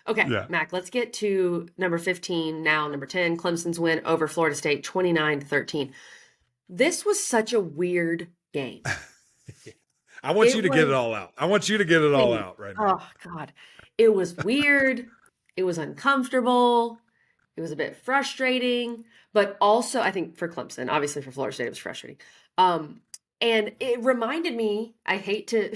Okay, Yeah. Mac, let's get to number 15 now. Number 10, Clemson's win over Florida State 29-13. This was such a weird game. I want you It to get it was, all out. I want you to get it all please. out right now. Oh, God. It was weird. It was uncomfortable. It was a bit frustrating, but also I think for Clemson, obviously for Florida State, it was frustrating. And it reminded me, I hate to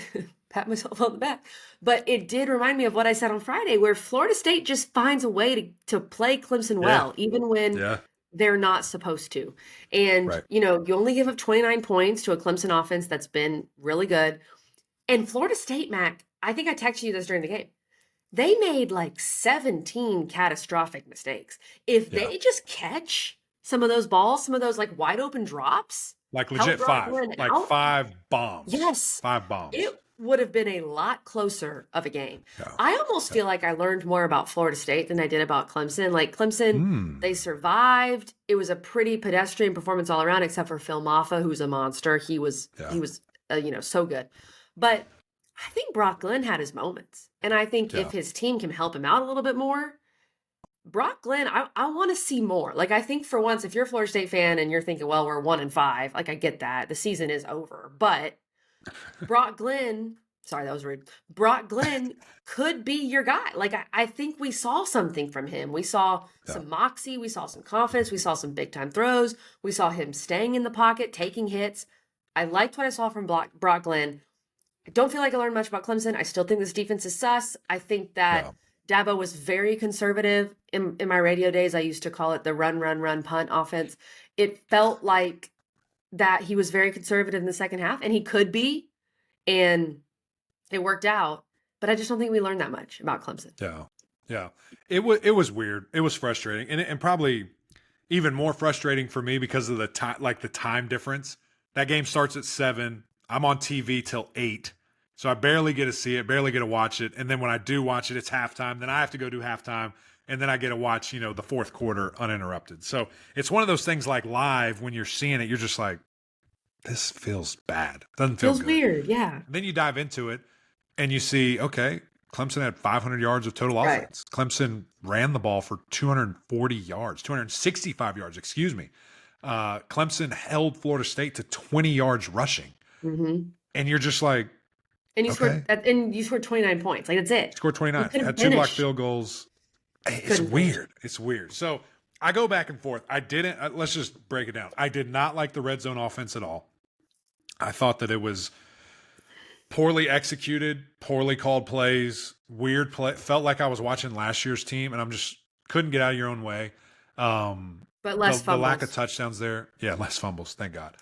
pat myself on the back, but it did remind me of what I said on Friday, where Florida State just finds a way to play Clemson Yeah. well, even when Yeah. they're not supposed to. And, Right. you only give up 29 points to a Clemson offense that's been really good. And Florida State, Mac, I think I texted you this during the game. They made like 17 catastrophic mistakes. If Yeah. they just catch some of those balls, some of those like wide open drops, Like help legit Brock five. Glenn Like out, 5 bombs. yes, 5 bombs. it would have been a lot closer of a game. Yeah. I almost Yeah. feel like I learned more about Florida State than I did about Clemson. Like Clemson, they survived. It was a pretty pedestrian performance all around, except for Phil Maffa, who's a monster. He was so good. But I think Brock Glenn had his moments. And I think if Yeah. his team can help him out a little bit more, Brock Glenn, I want to see more. Like, I think for once, if you're a Florida State fan and you're thinking, well, we're 1-5, like, I get that. The season is over. But Brock Glenn, sorry, that was rude. Brock Glenn could be your guy. Like, I think we saw something from him. We saw some moxie. We saw some confidence. We saw some big time throws. We saw him staying in the pocket, taking hits. I liked what I saw from Brock Glenn. I don't feel like I learned much about Clemson. I still think this defense is sus. I think that Dabo was very conservative. In my radio days, I used to call it the run, punt offense. It felt like that he was very conservative in the second half, and he could be, and it worked out. But I just don't think we learned that much about Clemson. Yeah. Yeah. It was weird. It was frustrating. And probably even more frustrating for me because of the time difference. That game starts at 7. I'm on TV till 8. So I barely get to see it, barely get to watch it. And then when I do watch it, it's halftime. Then I have to go do halftime. And then I get to watch, the fourth quarter uninterrupted. So it's one of those things like live when you're seeing it, you're just like, this feels bad. Doesn't feel Feels good. weird, yeah. And then you dive into it and you see, okay, Clemson had 500 yards of total offense. Clemson ran the ball for 240 yards, 265 yards, excuse me. Clemson held Florida State to 20 yards rushing. Mm-hmm. And you're just like, and you scored 29 points. Like, that's it. Scored 29. Had 2 blocked field goals. It's weird. It's weird. So I go back and forth. Let's just break it down. I did not like the red zone offense at all. I thought that it was poorly executed, poorly called plays, weird play. Felt like I was watching last year's team, and I'm just couldn't get out of your own way. But less fumbles. The lack of touchdowns there. Yeah, less fumbles. Thank God.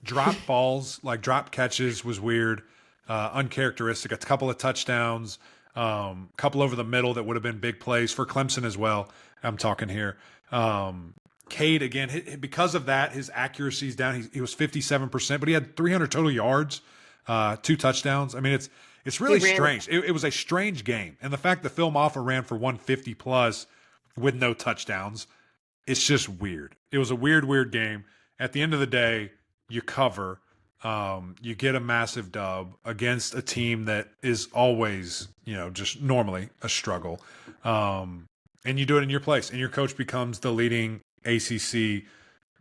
Drop balls, like drop catches was weird, uncharacteristic. A couple of touchdowns, couple over the middle that would have been big plays for Clemson as well. I'm talking here. Cade, again, because of that, his accuracy's down. He was 57%, but he had 300 total yards, 2 touchdowns. I mean, it's really strange. It was a strange game. And the fact that Phil Maffa ran for 150 plus with no touchdowns, it's just weird. It was a weird game. At the end of the day, you cover. You get a massive dub against a team that is always, just normally a struggle. And you do it in your place. And your coach becomes the leading ACC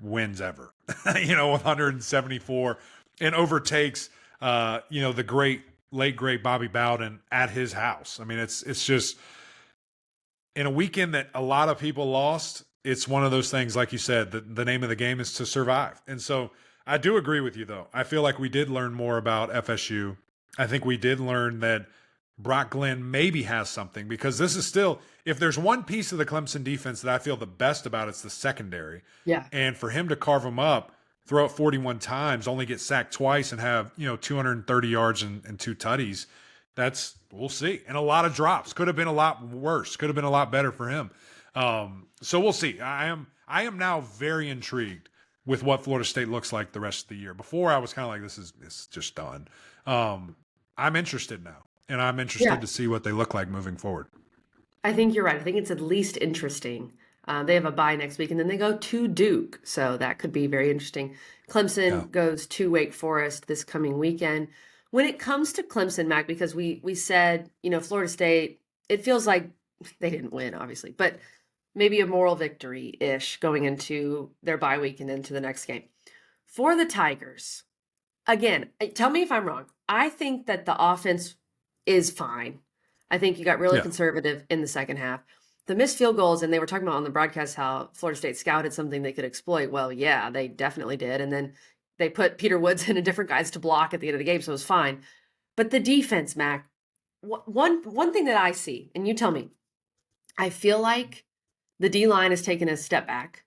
wins ever, 174, and overtakes, the late great Bobby Bowden at his house. I mean, it's just in a weekend that a lot of people lost. It's one of those things, like you said, the name of the game is to survive. And so I do agree with you, though. I feel like we did learn more about FSU. I think we did learn that Brock Glenn maybe has something, because this is still, if there's one piece of the Clemson defense that I feel the best about, it's the secondary. Yeah. And for him to carve them up, throw it 41 times, only get sacked twice, and have, 230 yards and 2 tutties, we'll see. And a lot of drops. Could have been a lot worse. Could have been a lot better for him. So we'll see. I am now very intrigued with what Florida State looks like the rest of the year. Before, I was kind of like, this is just done. I'm interested now, and I'm interested to see what they look like moving forward. I think you're right. I think it's at least interesting. They have a bye next week, and then they go to Duke, so that could be very interesting. Clemson goes to Wake Forest this coming weekend. When it comes to Clemson, Mac, because we said, Florida State, it feels like they didn't win, obviously, but maybe a moral victory-ish going into their bye week and into the next game. For the Tigers, again, tell me if I'm wrong. I think that the offense is fine. I think you got really Yeah. conservative in the second half. The missed field goals, and they were talking about on the broadcast how Florida State scouted something they could exploit. Well, yeah, they definitely did. And then they put Peter Woods and different guys to block at the end of the game, so it was fine. But the defense, Mac, one thing that I see, and you tell me, I feel like the D line has taken a step back,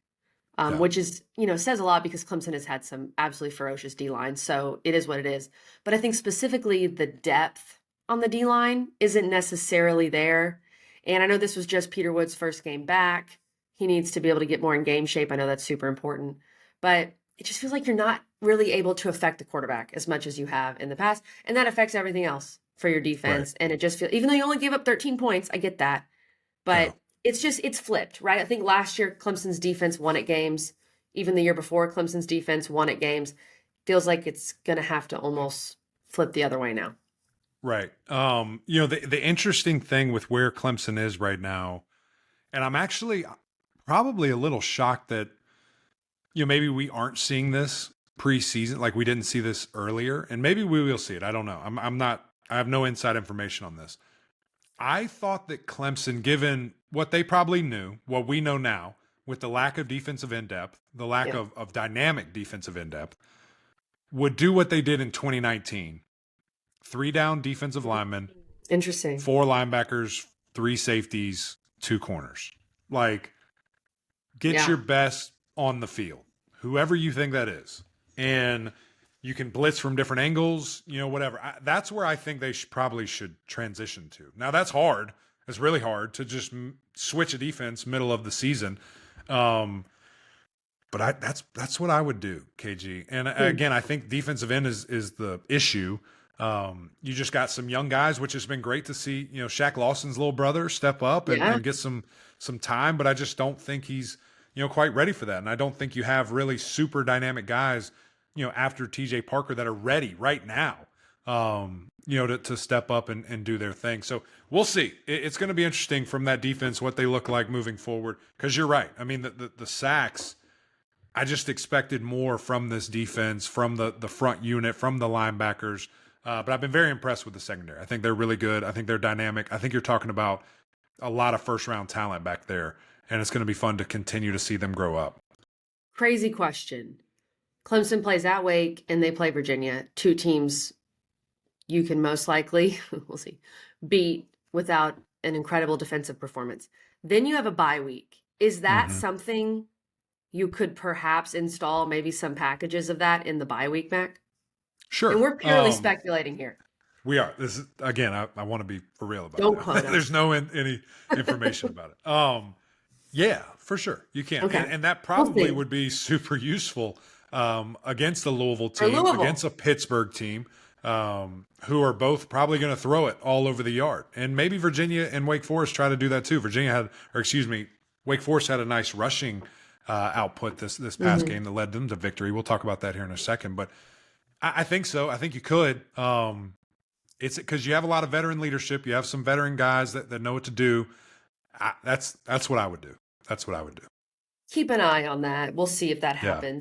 Yeah. which is, says a lot because Clemson has had some absolutely ferocious D line. So it is what it is. But I think specifically the depth on the D line isn't necessarily there. And I know this was just Peter Wood's first game back. He needs to be able to get more in game shape. I know that's super important. But it just feels like you're not really able to affect the quarterback as much as you have in the past. And that affects everything else for your defense. Right. And it just feels, even though you only gave up 13 points, I get that. Yeah. But it's flipped, right? I think last year Clemson's defense won at games. Even the year before, Clemson's defense won at games. Feels like it's going to have to almost flip the other way now. Right. The interesting thing with where Clemson is right now, and I'm actually probably a little shocked that, maybe we aren't seeing this preseason, like we didn't see this earlier, and maybe we will see it. I don't know. I have no inside information on this. I thought that Clemson, given what they probably knew, what we know now, with the lack of defensive in-depth, the lack Yeah. of dynamic defensive in-depth, would do what they did in 2019. 3 down defensive linemen, Interesting. 4 linebackers, 3 safeties, 2 corners. Like, get Yeah. your best on the field, whoever you think that is. And you can blitz from different angles, whatever. That's where I think they probably should transition to. Now, that's hard. It's really hard to just switch a defense middle of the season. But that's what I would do, KG. And again, I think defensive end is the issue. You just got some young guys, which has been great to see. Shaq Lawson's little brother step up and get some time, but I just don't think he's quite ready for that. And I don't think you have really super dynamic guys after TJ Parker that are ready right now. To step up and do their thing. So we'll see. It's going to be interesting from that defense what they look like moving forward. Because you're right. I mean the sacks. I just expected more from this defense, from the front unit, from the linebackers. But I've been very impressed with the secondary. I think they're really good. I think they're dynamic. I think you're talking about a lot of first-round talent back there, and it's going to be fun to continue to see them grow up. Crazy question. Clemson plays at Wake, and they play Virginia. 2 teams you can most likely, we'll see, beat without an incredible defensive performance. Then you have a bye week. Is that something you could perhaps install maybe some packages of that in the bye week, Mac? Sure. And we're purely speculating here. We are. This is again. I want to be for real about Don't it. quote us. There's no any information about it. Yeah, for sure you can. Okay. And that probably would be super useful against the Louisville For team, Louisville. against a Pittsburgh team, who are both probably going to throw it all over the yard. And maybe Virginia and Wake Forest try to do that too. Wake Forest had a nice rushing output this past game that led them to victory. We'll talk about that here in a second, but I think so. I think you could. It's because you have a lot of veteran leadership. You have some veteran guys that know what to do. That's what I would do. That's what I would do. Keep an eye on that. We'll see if that Yeah. happens.